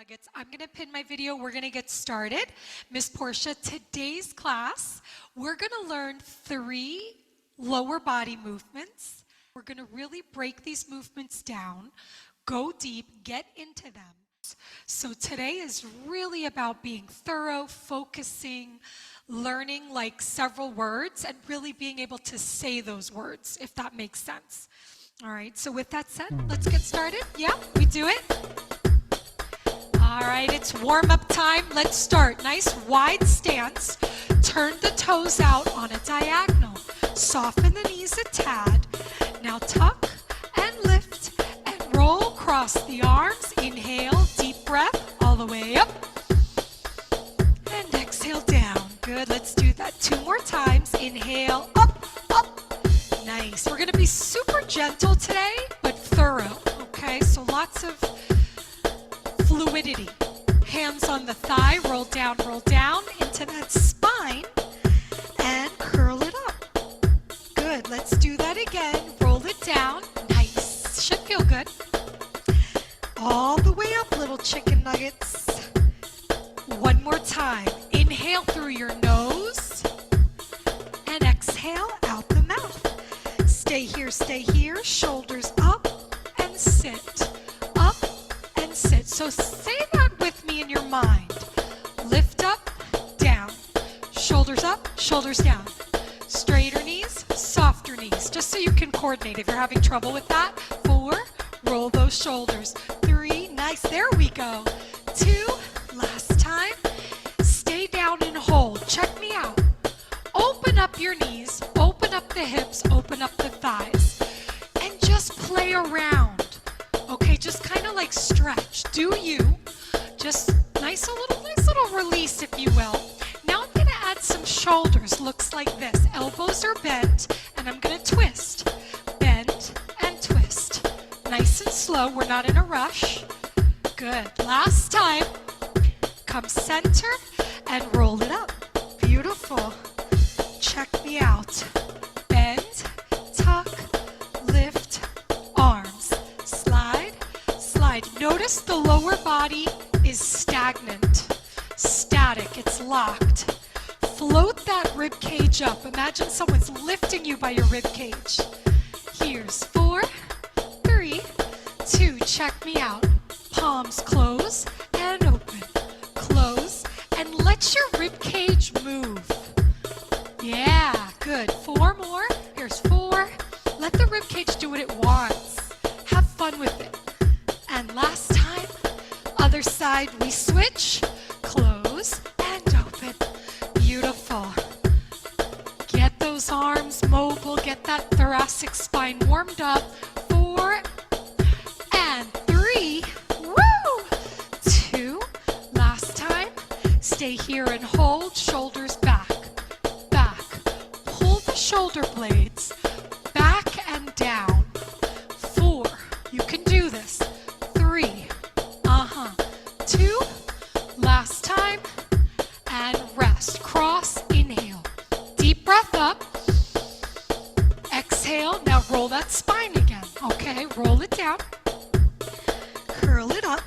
nuggets. I'm going to pin my video. We're going to get started. Miss Portia, today's class, we're going to learn 3 lower body movements. We're going to really break these movements down, go deep, get into them. So today is really about being thorough, focusing, learning like several words, and really being able to say those words, if that makes sense. All right, so with that said, let's get started. Yeah, we do it. All right, it's warm-up time. Let's start. Nice wide stance. Turn the toes out on a diagonal. Soften the knees a tad. Now tuck and lift and roll across the arms. Inhale, deep breath, all the way up. And exhale down. Good, let's do that 2 more times. Inhale, up, up. Nice. We're going to be super gentle today, but thorough, okay? So lots of fluidity. Hands on the thigh, roll down into that spine, and curl it up. Good, let's do that again. Roll it down. Nice. Should feel good. All the way up, little chicken nuggets. One more time. Inhale through your nose, and exhale out the mouth. Stay here, shoulders up, and sit. Up, and sit. So say that with me in your mind. Lift up, down. Shoulders up, shoulders down. Straighter knees, softer knees. Just so you can coordinate if you're having trouble with that. 4, roll those shoulders. 3, nice, there we go. 2, last time. Stay down and hold. Check me out. Open up your knees, open up the hips, open up the thighs. And just play around. Okay, just kind of like stretch. Do you. Just nice little release, if you will. Now I'm going to add some shoulders. Looks like this. Elbows are bent, and I'm going to twist. Bend and twist. Nice and slow. We're not in a rush. Good. Last time. Come center and roll it up. Beautiful. Check me out. Bend, tuck, lift, arms. Slide, slide. Notice the lower body is stagnant, static, it's locked. Float that rib cage up. Imagine someone's lifting you by your rib cage. Here's 4, 3, 2. Check me out. Palms close and open. Close and let your rib cage move. Yeah, good. 4 more. Here's 4. Let the rib cage do what it wants. Have fun with it. And last time, other side, we switch. Close and open. Beautiful. Get those arms mobile. Get that thoracic spine warmed up. 4 and 3. Woo! 2. Last time. Stay here and hold. Shoulders back. Pull the shoulder blades back and down. 4. You can do this. 3. 2. Last time. And rest. Cross. Inhale. Deep breath up. Exhale. Now roll that spine again. Okay, roll it down. Curl it up.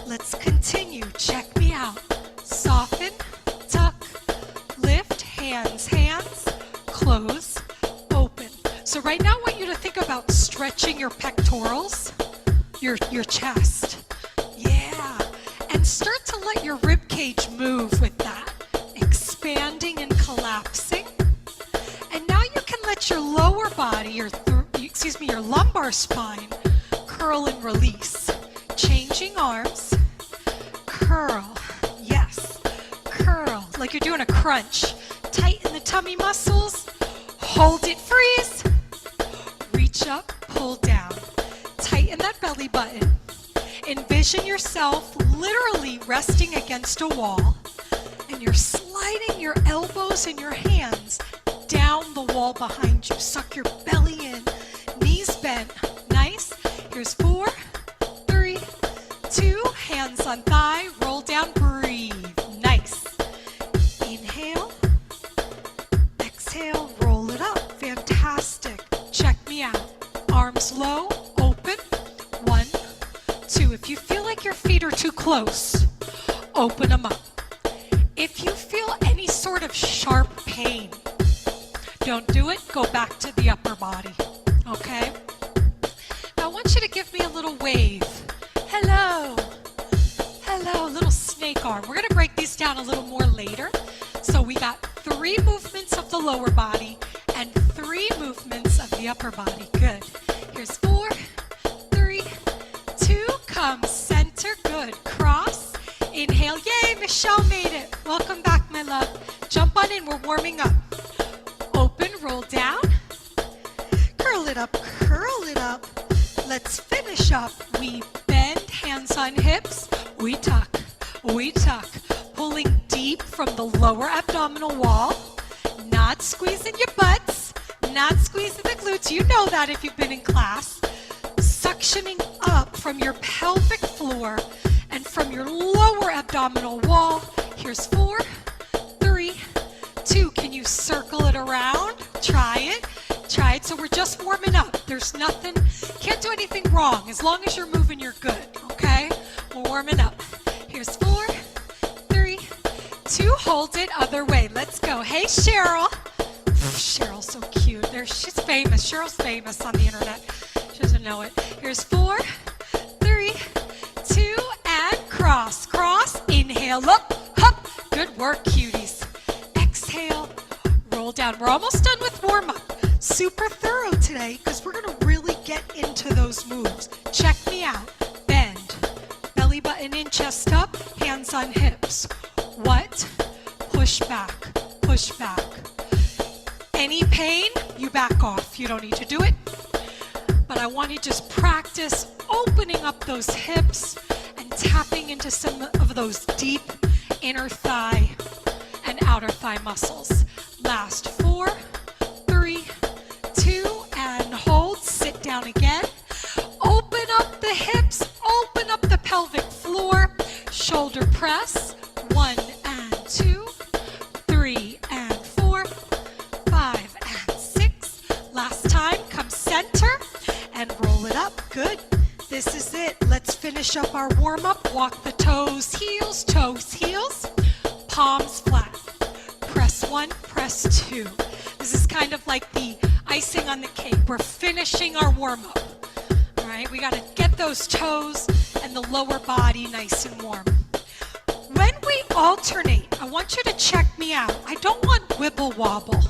Let's continue. Check me out. Soften. Tuck. Lift. Hands. Close. Open. So right now I want you to think about stretching your pectorals, your chest. Yeah. And start to let your rib cage move with that. Expanding and collapsing. And now you can let your lower body, your lumbar spine, curl and release. Changing arms. Curl. Yes. Curl. Like you're doing a crunch. Tighten the tummy muscles. Hold it, freeze. Reach up, pull down. Tighten that belly button. Envision yourself literally resting against a wall, and you're sliding your elbows and your hands down the wall behind you. Suck your belly in, knees bent. Nice. Here's 4, 3, 2. Hands on thigh, roll down, breathe. Nice. Inhale. Exhale, roll it up. Fantastic. Check me out. Arms low, open. 1, 2. If you feel like think your feet are too close, open them up. If you feel any sort of sharp pain, don't do it, go back to the upper body, okay? Now I want you to give me a little wave. Hello, hello, little snake arm. We're gonna break these down a little more later. So we got 3 movements of the lower body and 3 movements of the upper body. Good. Here's 4, 3, 2, come center, good. Cross, inhale, yay, Michelle made it. Welcome back, my love. Jump on in, we're warming up. Open, roll down, curl it up, curl it up. Let's finish up. We bend, hands on hips, we tuck, pulling deep from the lower abdominal wall, not squeezing your butts, not squeezing the glutes. You know that if you've been in class. Suctioning up from your pelvic floor and from your lower abdominal wall. Here's 4, 3, 2. Can you circle it around? Try it. Try it. So we're just warming up. There's nothing, can't do anything wrong. As long as you're moving, you're good. Okay? We're warming up. Here's 4, 3, 2. Hold it. Other way. Let's go. Hey, Cheryl. Cheryl's so cute. She's famous. Cheryl's famous on the internet. She doesn't know it. Here's 4, 3, 2, and cross. Cross. Inhale. Up. Up. Good work, cuties. Exhale. Roll down. We're almost done with warm-up. Super thorough today because we're going to really get into those moves. Check me out. Bend. Belly button in, chest up, hands on hips. What? Push back. Push back. Any pain, you back off. You don't need to do it. But I want you to just practice opening up those hips and tapping into some of those deep inner thigh and outer thigh muscles. Last 4, 3, 2, and hold. Sit down again. Open up the hips. Open up the pelvic floor. Shoulder press. 1 and 2, 3 and 4, 5 and 6. Last time, come center and roll it up. Good. This is it. Let's finish up our warm-up. Walk the toes, heels, palms flat. Press 1, press 2. This is kind of like the icing on the cake. We're finishing our warm-up. All right, we got to get those toes and the lower body nice and warm. When we alternate, I want you to check me out. I don't want wibble wobble.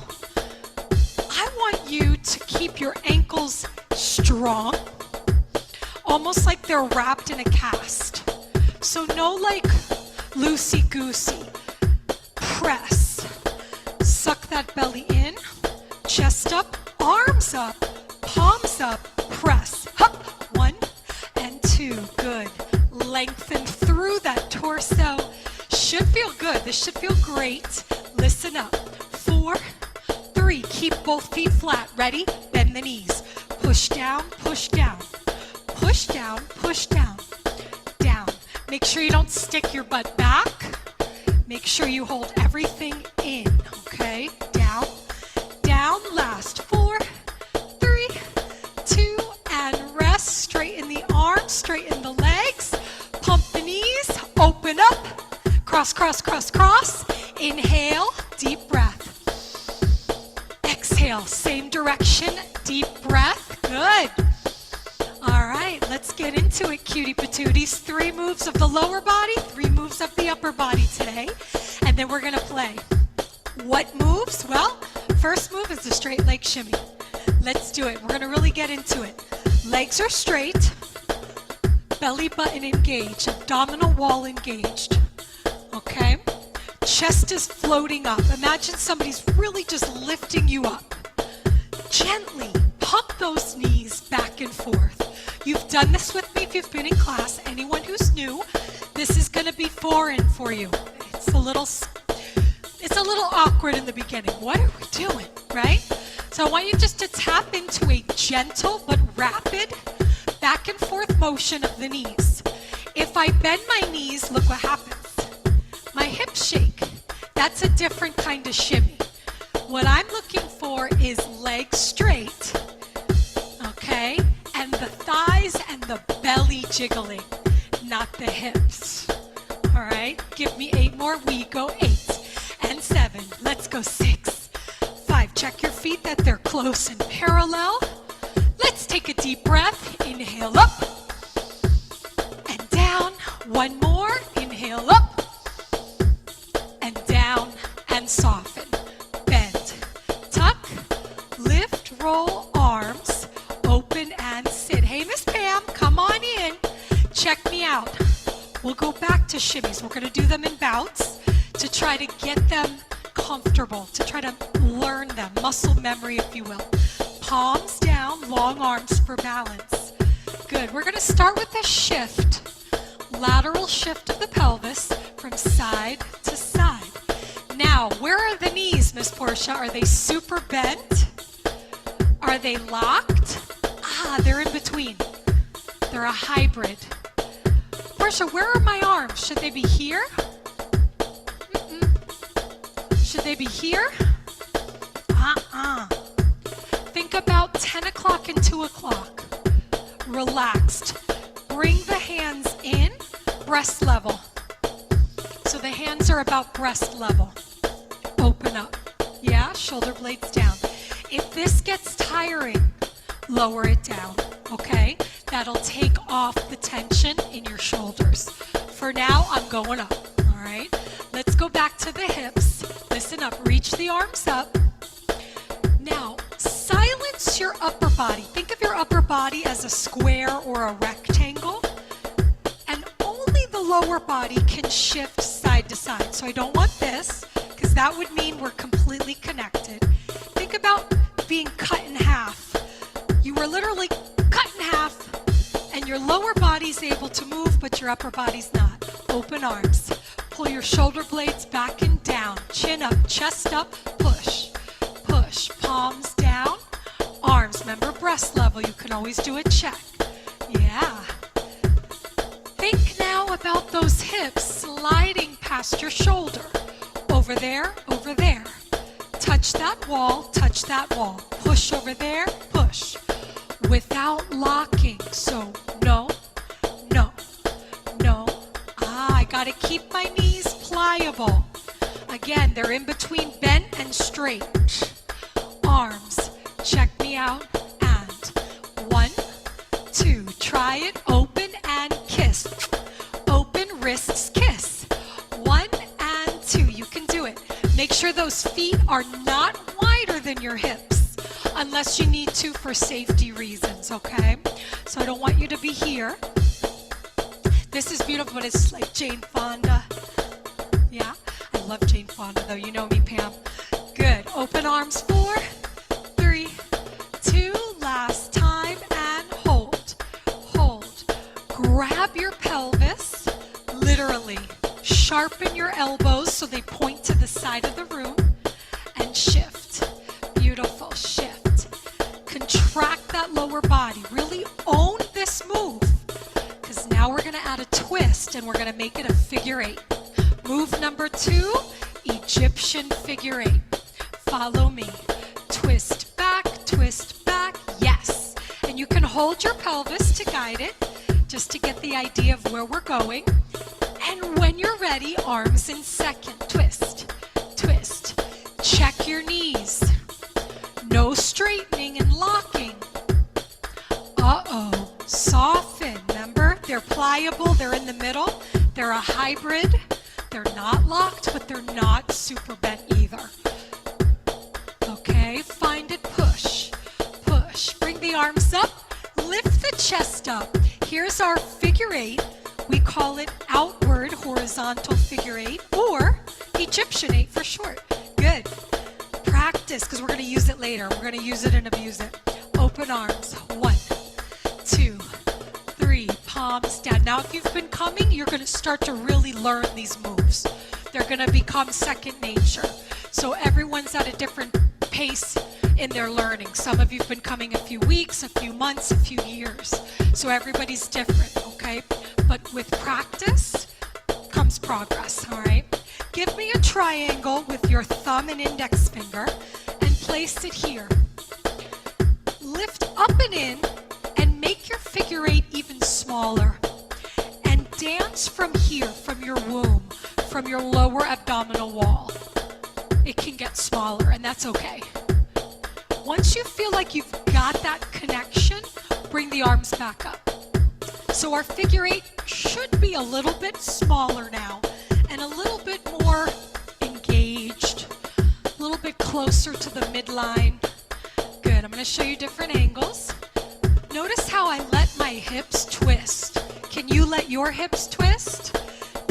I want you to keep your ankles strong, almost like they're wrapped in a cast. So no like loosey-goosey. Press. Suck that belly in, chest up, arms up, palms up, press. Up. 1 and 2. Good. Lengthen through that torso. Should feel good. This should feel great. Listen up. 4, 3. Keep both feet flat. Ready? Bend the knees. Push down, push down. Push down, push down. Down. Make sure you don't stick your butt back. Make sure you hold everything in, okay? Down, down, last 4, 3, 2, and rest. Straighten the arms, straighten the legs. Pump the knees, open up. Cross, cross, cross, cross. Inhale, deep breath. Exhale, same direction, deep breath. Good. All right, let's get into it, cutie patooties. 3 moves of the lower body, 3 moves of the upper body today. And then we're gonna play. What moves? Well, first move is the straight leg shimmy. Let's do it. We're gonna really get into it. Legs are straight, belly button engaged, abdominal wall engaged, okay? Chest is floating up. Imagine somebody's really just lifting you up. Gently pump those knees back and forth. You've done this with me if you've been in class. Anyone who's new, this is going to be foreign for you. It's a little awkward in the beginning. What are we doing, right? So I want you just to tap into a gentle but rapid back and forth motion of the knees. If I bend my knees, look what happens. My hips shake. That's a different kind of shimmy. What I'm looking for is legs straight, okay, and the thighs and the belly jiggling. not the hips. All right, give me 8 more. We go 8 and 7. Let's go 6, 5. Check your feet that they're close and parallel. Let's take a deep breath. Inhale up and down. One more. Inhale up and down and soften. Bend, tuck, lift, roll, arms, open and sit. Hey, Miss Pam, come on in. Check me out. We'll go back to shimmies. We're going to do them in bouts to try to get them comfortable, to try to learn them, muscle memory, if you will. Palms down, long arms for balance. Good. We're going to start with a shift, lateral shift of the pelvis from side to side. Now, where are the knees, Miss Portia? Are they super bent? Are they locked? They're in between. They're a hybrid. Portia, where are my arms? Should they be here? Should they be here? Think about 10 o'clock and 2 o'clock. Relaxed. Bring the hands in, breast level. So the hands are about breast level. Open up. Yeah, shoulder blades down. If this gets tiring, lower it down, okay? That'll take off the tension in your shoulders. For now, I'm going up, all right? Let's go back to the hips. Listen up, reach the arms up. Now, silence your upper body. Think of your upper body as a square or a rectangle, and only the lower body can shift side to side. So I don't want this, because that would mean we're completely connected. Think about being cut in half. You were literally cut in half, and your lower body's able to move, but your upper body's not. Open arms. Pull your shoulder blades back and down. Chin up, chest up, push. Push. Palms down, arms. Remember breast level. You can always do a check. Yeah. Think now about those hips sliding past your shoulder. Over there, over there. Touch that wall, touch that wall. Push over there, push. Without locking. So no, no, no. I gotta keep my knees pliable. Again, they're in between bent and straight. Arms, check me out. And 1, 2, try it. Open and kiss. Open, wrists, kiss. 1 and 2, you can do it. Make sure those feet are not wider than your hips, unless you need to for safety reasons, okay? So I don't want you to be here. This is beautiful, but it's like Jane Fonda. Yeah, I love Jane Fonda though, you know me, Pam. Good, open arms, 4, 3, 2, last time, and hold, hold. Grab your pelvis, literally. Sharpen your elbows so they point to the side of the room, and shift. Beautiful, shift. Contract that lower body. Really own this move, because now we're going to add a twist and we're going to make it a figure 8. Move number 2, Egyptian figure 8. Follow me. Twist back, yes. And you can hold your pelvis to guide it, just to get the idea of where we're going. And when you're ready, arms in second. Twist, twist. Check your knees. No straightening and locking. Uh-oh. Soften. Remember, they're pliable. They're in the middle. They're a hybrid. They're not locked, but they're not super bent either. Okay, find it. Push, push. Bring the arms up. Lift the chest up. Here's our figure 8. We call it outward horizontal figure 8, or Egyptian 8 for short. Good. Practice, because we're going to use it later. We're going to use it and abuse it. Open arms. 1, 2, 3. Palms down. Now, if you've been coming, you're going to start to really learn these moves. They're going to become second nature. So everyone's at a different pace in their learning. Some of you've been coming a few weeks, a few months, a few years. So everybody's different, okay? But with practice comes progress, all right? Give me a triangle with your thumb and index finger and place it here. Lift up and in and make your figure 8 even smaller. And dance from here, from your womb, from your lower abdominal wall. It can get smaller, and that's okay. Once you feel like you've got that connection, bring the arms back up. So our figure 8 should be a little bit smaller now and a little bit more engaged, a little bit closer to the midline. Good, I'm going to show you different angles. Notice how I let my hips twist. Can you let your hips twist?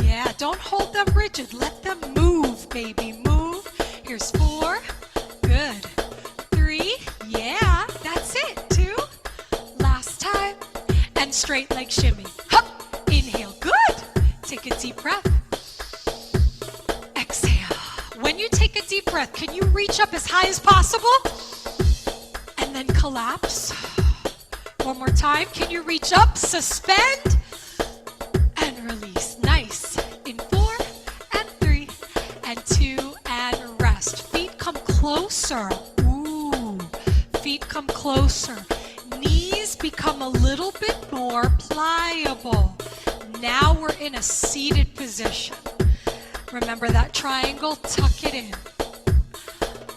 Yeah, don't hold them rigid. Let them move, baby, move. Here's 4. Good. 3. Yeah, that's it. 2. Last time. And straight leg shimmy. Hup. Inhale. Good. Take a deep breath. Exhale. When you take a deep breath, can you reach up as high as possible? And then collapse. One more time. Can you reach up, suspend, and release? Nice. In 4 and 3 and 2 and rest. Feet come closer. Ooh. Feet come closer. Knees become a little bit more pliable. Now we're in a seated position. Remember that triangle? Tuck it in.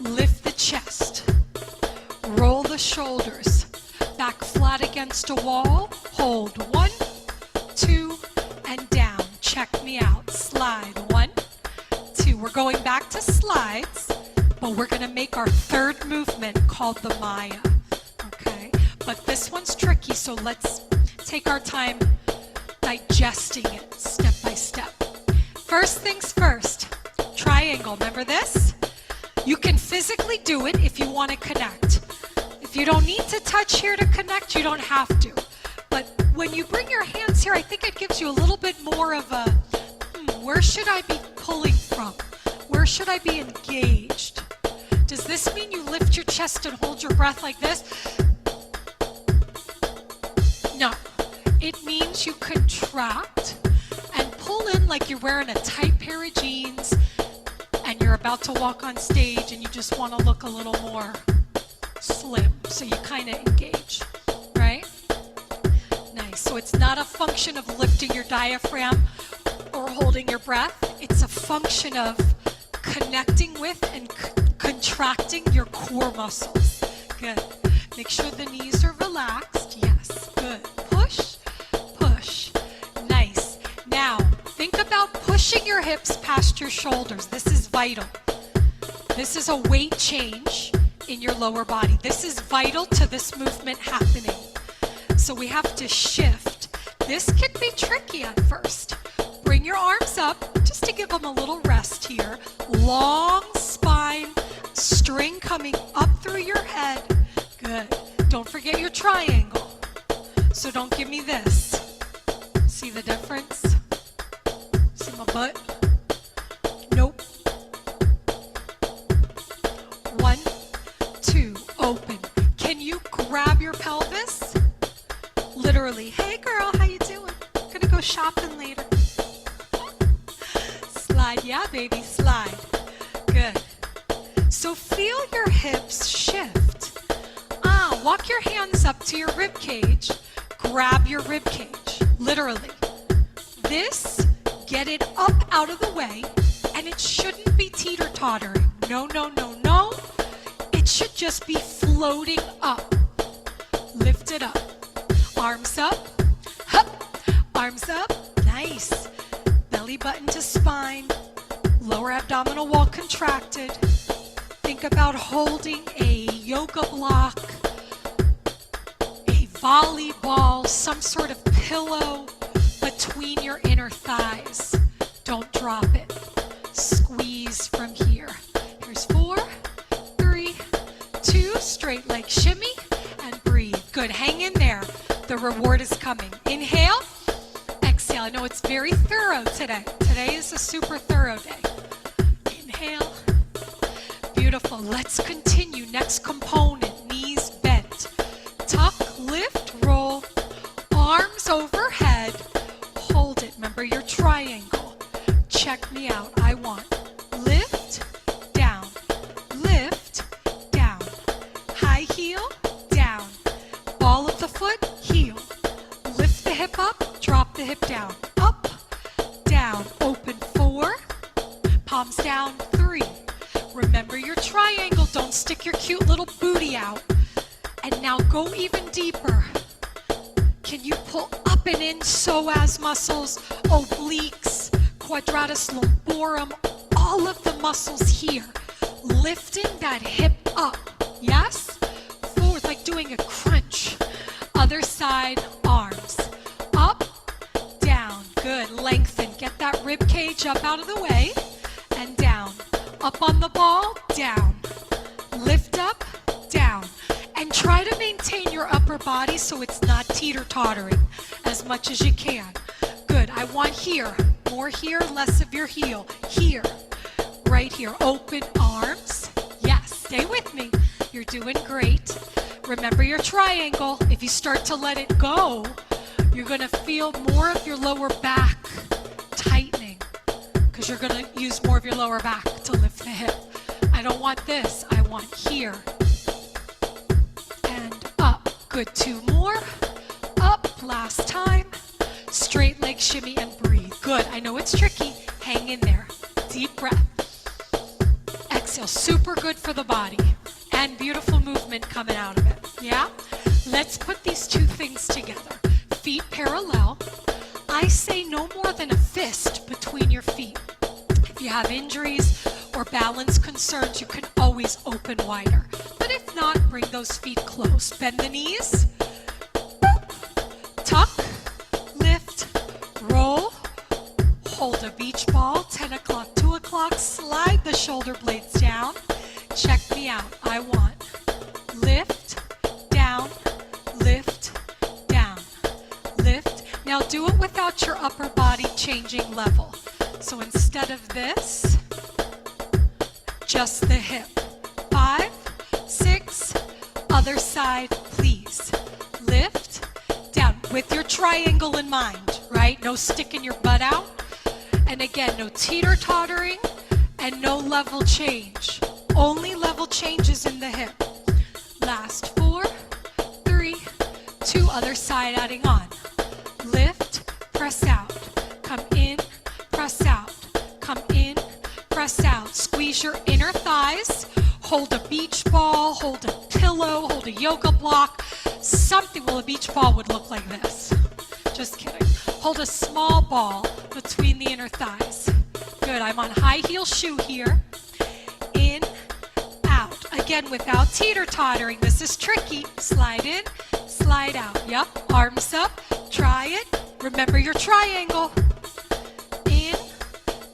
Lift the chest. Roll the shoulders. Back flat against a wall. Hold. 1, 2, and down. Check me out. Slide. 1, 2. We're going back to slides, but we're going to make our third movement called the Maya. Okay? But this one's tricky, so let's take our time digesting it step by step. First things first. Triangle. Remember this? You can physically do it if you want to connect. If you don't need to touch here to connect, you don't have to. But when you bring your hands here, I think it gives you a little bit more of a, where should I be pulling from? Where should I be engaged? Does this mean you lift your chest and hold your breath like this? No. It means you contract and pull in like you're wearing a tight pair of jeans and you're about to walk on stage and you just want to look a little more slim, so you kind of engage, right? Nice. So it's not a function of lifting your diaphragm or holding your breath. It's a function of connecting with and contracting your core muscles. Good. Make sure the knees are relaxed. Yes. Good. Push, push. Nice. Now, think about pushing your hips past your shoulders. This is vital. This is a weight change in your lower body. This is vital to this movement happening. So we have to shift. This can be tricky at first. Bring your arms up just to give them a little rest here. Long spine, string coming up through your head. Good. Don't forget your triangle. So don't give me this. See the difference? See my butt? Nope. 1, 2, open. Can you grab your pelvis? Literally. Hey girl, how you doing? Gonna go shopping later. Slide, yeah baby, slide. Good. So feel your hips shift. Walk your hands up to your rib cage. Grab your rib cage. Literally. This, get it up out of the way, and it shouldn't be teeter-tottering. No, no, no, no. It should just be floating up. Lift it up. Arms up. Hup. Arms up. Nice. Belly button to spine. Lower abdominal wall contracted. Think about holding a yoga block, a volleyball, some sort of pillow between your inner thighs. Don't drop it. Squeeze from here. Here's 4, 3, 2, straight leg shimmy, and breathe. Good, hang in there. The reward is coming. Inhale, exhale. I know it's very thorough today. Today is a super thorough day. Inhale. Beautiful. Let's continue. Next component, knees bent. Tuck, lift, roll, arms overhead. Hold it. Remember your triangle. Check me out. I want lift, down, lift, down. High heel, down. Ball of the foot, heel. Lift the hip up, drop the hip down. Up, down, open 4, palms down 3. Remember your triangle, don't stick your cute little booty out. And now go even deeper. Can you pull up and in psoas muscles, obliques, quadratus lumborum, all of the muscles here, lifting that hip up, yes? Forward, like doing a crunch. Other side, arms, up, down, good, lengthen, get that rib cage up out of the way, and down, up on the ball, down, lift up, down, and try to maintain your upper body so it's not teeter-tottering as much as you can. Good, I want here, more here, less of your heel, here, right here, open arms, yes, stay with me, you're doing great. Remember your triangle, if you start to let it go, you're gonna feel more of your lower back tightening because you're gonna use more of your lower back to lift the hip. I don't want this, I want here. And up, good, 2 more, up, last time, straight leg shimmy and breathe. Good, I know it's tricky, hang in there, deep breath. Exhale, super good for the body and beautiful movement coming out of it, yeah? Let's put these 2 things together. Feet parallel. I say no more than a fist between your feet. If you have injuries or balance concerns, you can always open wider. But if not, bring those feet close. Bend the knees. Tuck, lift, roll, hold a beach ball, 10 o'clock, 2 o'clock, slide the shoulder blades down. Check me out. I want lift, down, lift, down, lift. Now do it without your upper body changing level. So instead of this, just the hip. 5, 6, other side, please. Lift, down, with your triangle in mind, right? No sticking your butt out. And again, no teeter-tottering and no level change. Only level changes in the hip. Last 4, 3, 2, other side adding on. Lift, press out, come in, press out, come in, press out. Squeeze your inner thighs, hold a beach ball, hold a pillow, hold a yoga block, something. Well, a beach ball would look like this. Just kidding. Hold a small ball between the inner thighs. Good, I'm on high heel shoe here. In, out. Again, without teeter-tottering. This is tricky. Slide in, slide out. Yep, arms up. Try it. Remember your triangle. In,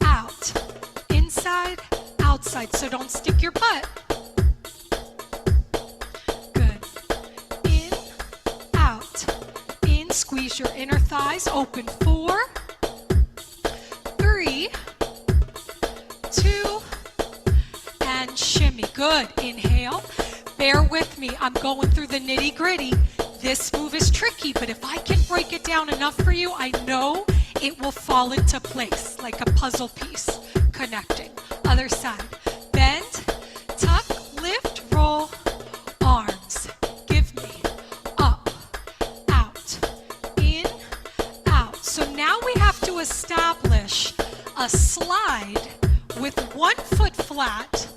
out. Inside, outside. So don't stick your butt. Good. In, out. In, squeeze your inner thighs. Open 4, 3, 2, and shimmy. Good. Inhale. Bear with me. I'm going through the nitty-gritty. This move is tricky, but if I can break it down enough for you, I know it will fall into place like a puzzle piece connecting. Other side. Bend, tuck, lift, roll, arms. Give me up, out, in, out. So now we have to establish a slide with 1 foot flat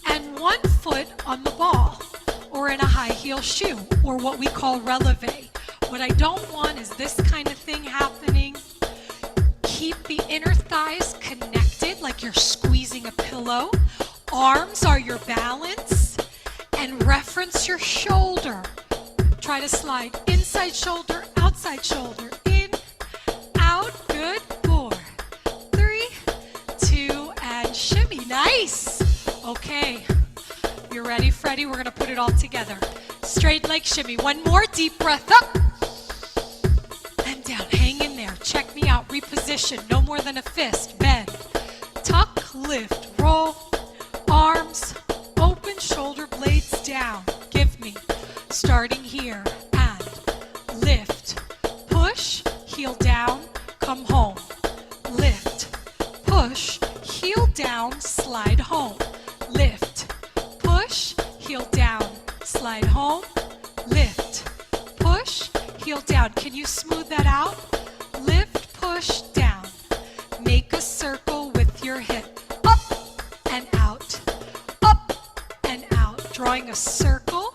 and 1 foot on the ball, or in a high heel shoe, or what we call releve. What I don't want is this kind of thing happening. Keep the inner thighs connected like you're squeezing a pillow. Arms are your balance, and reference your shoulder. Try to slide inside shoulder, outside shoulder, in, out. Good. 4, 3, 2, and shimmy. Nice. Okay. You're ready, Freddie? We're going to put it all together. Straight leg shimmy. 1 more. Deep breath up. And down. Hang in there. Check me out. Reposition. No more than a fist. Bend. Tuck. Lift. Roll. Arms. Open. Shoulder blades down. Give me. Starting here. And lift. Push. Heel down. Come home. Lift. Push. Heel down. Slide home. Lift. Push, heel down, slide home, lift, push, heel down. Can you smooth that out? Lift, push, down. Make a a circle with your hip. Up and out, up and out. Drawing a circle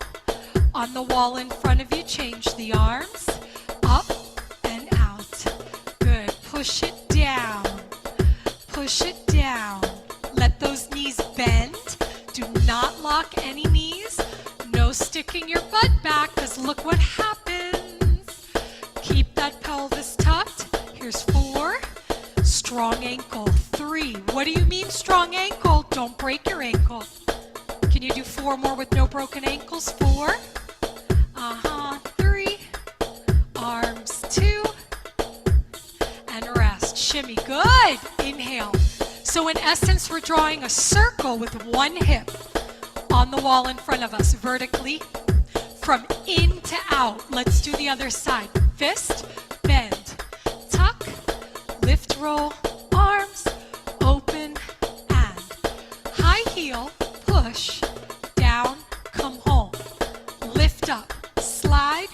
on the wall in front of you. Change the arms, up and out. Good. Push it down. Push it down. Let those knees bend. Do not lock any knees. No sticking your butt back, because look what happens. Keep that pelvis tucked. Here's 4. Strong ankle. 3. What do you mean strong ankle? Don't break your ankle. Can you do 4 more with no broken ankles? 4. 3. Arms 2. And rest. Shimmy. Good. Inhale. So in essence, we're drawing a circle with one hip on the wall in front of us, vertically, from in to out. Let's do the other side. Fist, bend, tuck, lift, roll, arms, open, and high heel, push, down, come home. Lift up, slide,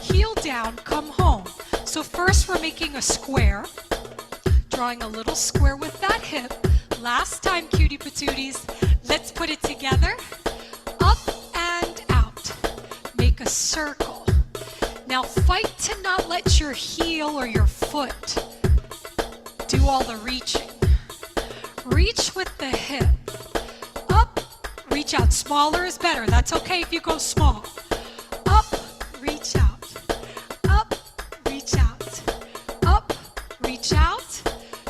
heel down, come home. So first we're making a square, drawing a little square with that hip. Last time, cutie patooties. Let's put it together. Up and out. Make a circle. Now fight to not let your heel or your foot do all the reaching. Reach with the hip. Up, reach out. Smaller is better. That's okay if you go small. Up, reach out. Up, reach out. Up, reach out.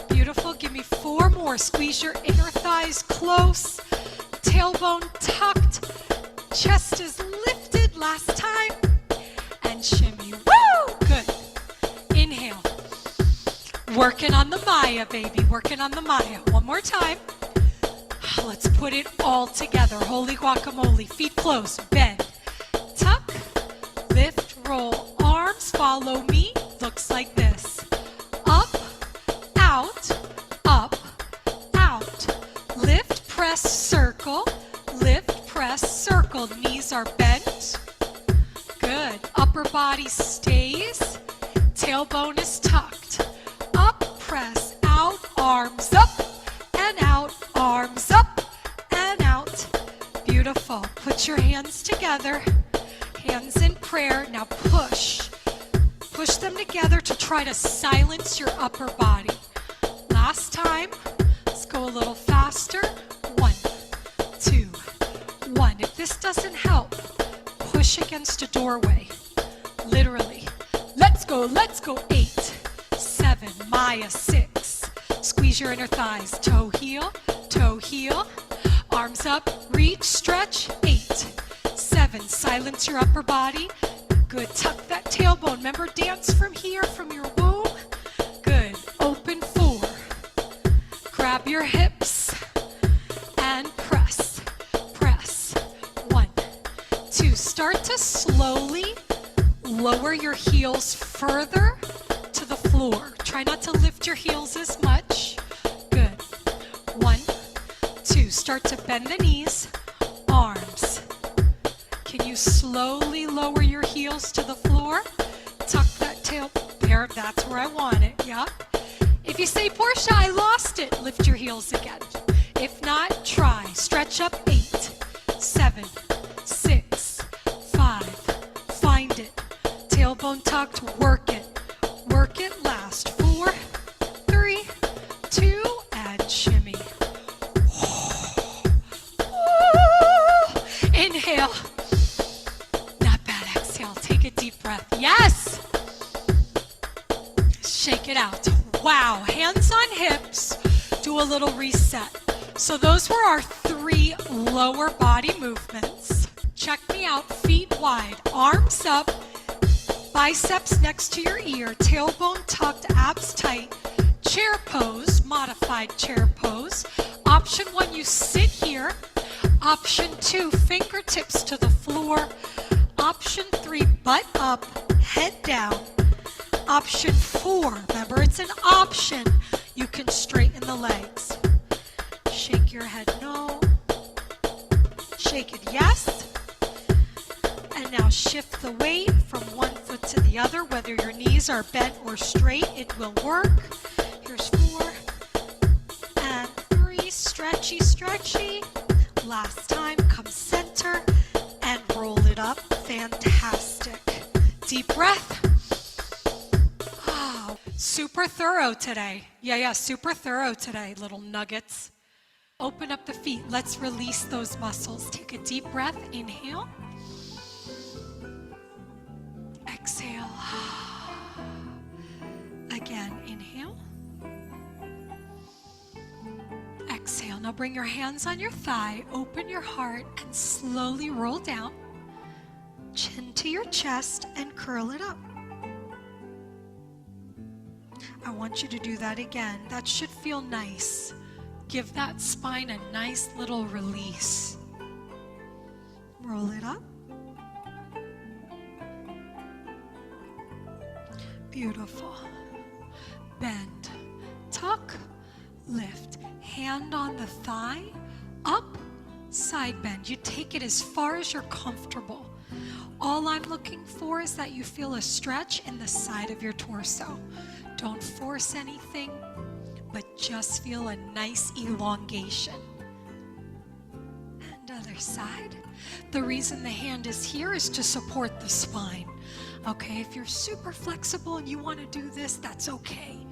Beautiful. Give me 4 more. Squeeze your inner thighs close. Tailbone tucked. Chest is lifted. Last time. And shimmy. Woo! Good. Inhale. Working on the Maya, baby. Working on the Maya. One more time. Let's put it all together. Holy guacamole. Feet close. Bend. Tuck. Lift. Roll. Arms. Follow me. Looks like this. Up. Out. Up. Out. Lift. Press. Circle. Lift. Press. Circle. Knees are bent. Good. Upper body stays. Tailbone is tucked. Up. Press. Out. Arms up. And out. Arms up. And out. Beautiful. Put your hands together. Hands in prayer. Now push. Push them together to try to silence your upper body. Last time. Let's go a little faster. 1, 2, 1. If this doesn't help, push against a doorway. Literally. Let's go. Let's go. 8, 7, Maya, 6. Squeeze your inner thighs. Toe, heel, toe, heel. Arms up, reach, stretch. 8, 7. Silence your upper body. Good. Tuck that tailbone. Remember, dance from here, from your womb. Good. Open. 4. Grab your hips and press. Press. 1, 2. Start to slowly lower your heels further to the floor. Try not to lift your heels as much. Good. 1, 2. Start to bend the knees. Arms. Can you slowly lower your heels to the floor? Tuck that tail. There, that's where I want it. Yeah. If you say, Portia, I lost it, lift your heels again. If not, try. Stretch up. 8, 7, 6, 5. Find it. Tailbone tucked. Work it. Work it. Last. 4, 3, 2, and shimmy. Inhale. Not bad. Exhale. Take a deep breath. Yes. Shake it out. Wow. Hands on hips. Do a little reset. So those were our 3 lower body movements. Check me out. Feet wide. Arms up. Biceps next to your ear. Tailbone tucked. Abs tight. Chair pose. Modified chair pose. Option 1, you sit here. Option 2, fingertips to the floor. Option 3, butt up, head down. Option 4, remember it's an option. You can straighten the legs. Shake your head no. Shake it yes. And now shift the weight from one foot to the other. Whether your knees are bent or straight, it will work. Here's 4, stretchy, stretchy. Last time, come center and roll it up. Fantastic. Deep breath. Oh, super thorough today. Yeah, super thorough today, little nuggets. Open up the feet. Let's release those muscles. Take a deep breath. Inhale. Exhale. Again, inhale. Exhale. Now bring your hands on your thigh, open your heart, and slowly roll down. Chin to your chest and curl it up. I want you to do that again. That should feel nice. Give that spine a nice little release. Roll it up. Beautiful. Bend, tuck, lift. Hand on the thigh, up, side bend. You take it as far as you're comfortable. All I'm looking for is that you feel a stretch in the side of your torso. Don't force anything, but just feel a nice elongation. And other side. The reason the hand is here is to support the spine. Okay, if you're super flexible and you want to do this, that's okay.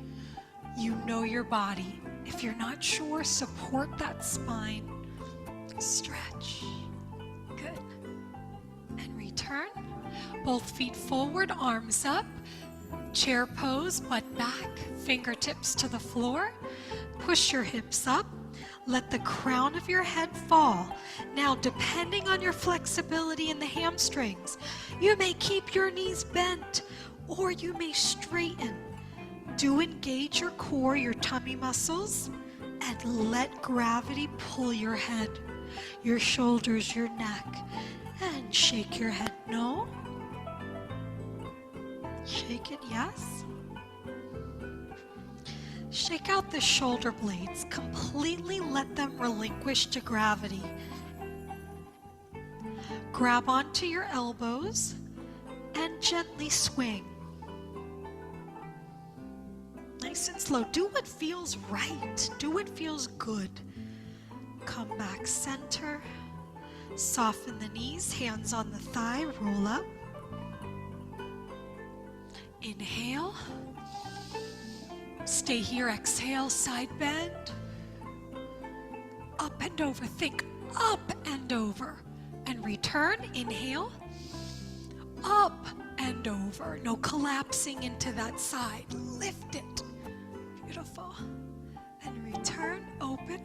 You know your body. If you're not sure, support that spine. Stretch. Good. And return. Both feet forward, arms up. Chair pose, butt back, fingertips to the floor. Push your hips up. Let the crown of your head fall. Now, depending on your flexibility in the hamstrings, you may keep your knees bent or you may straighten. Do engage your core, your tummy muscles, and let gravity pull your head, your shoulders, your neck, and shake your head. No. Shake it, yes. Shake out the shoulder blades. Completely let them relinquish to gravity. Grab onto your elbows and gently swing. Nice and slow. Do what feels right. Do what feels good. Come back center. Soften the knees, hands on the thigh, roll up. Inhale. Stay here, exhale, side bend. Up and over, think up and over. And return, inhale. Up and over. No collapsing into that side. Lift it. Beautiful. And return, open.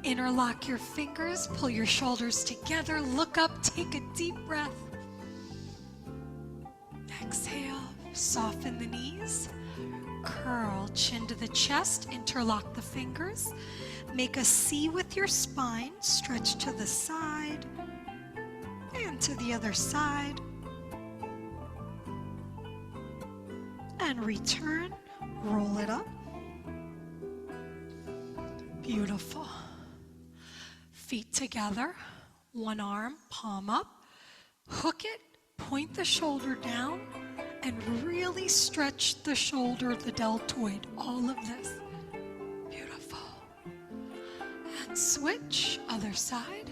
Interlock your fingers, pull your shoulders together, look up, take a deep breath. Exhale, soften the knees. Curl, chin to the chest, interlock the fingers. Make a C with your spine, stretch to the side and to the other side. And return, roll it up. Beautiful. Feet together, one arm, palm up. Hook it, point the shoulder down, and really stretch the shoulder, the deltoid, all of this. Beautiful. And switch, other side.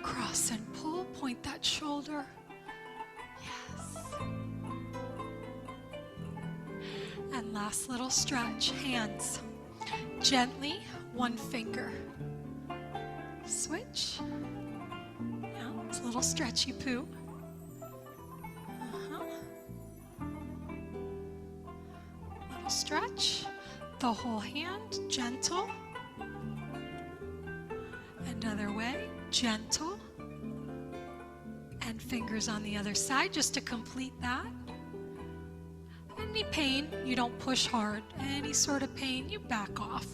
Cross and pull, point that shoulder. Yes. And last little stretch, hands. Gently, one finger. Switch. Yeah, it's a little stretchy poo. Little stretch. The whole hand, gentle. And other way, gentle. And fingers on the other side just to complete that. Any pain, you don't push hard. Any sort of pain, you back off.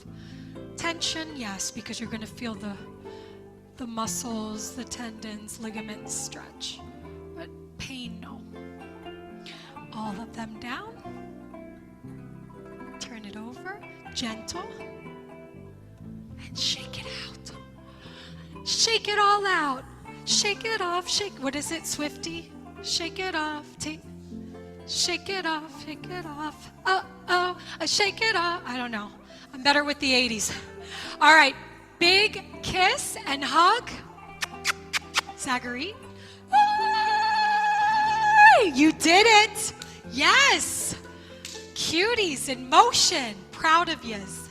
Tension, yes, because you're going to feel the muscles, the tendons, ligaments stretch. But pain, no. All of them down. Turn it over. Gentle. And shake it out. Shake it all out. Shake it off. Shake. What is it, Swifty? Shake it off. Shake it off. Shake it off. Oh, shake it off. I don't know. I'm better with the 80s. All right. Big kiss and hug. Zachary. You did it. Yes. Cuties in motion. Proud of yous.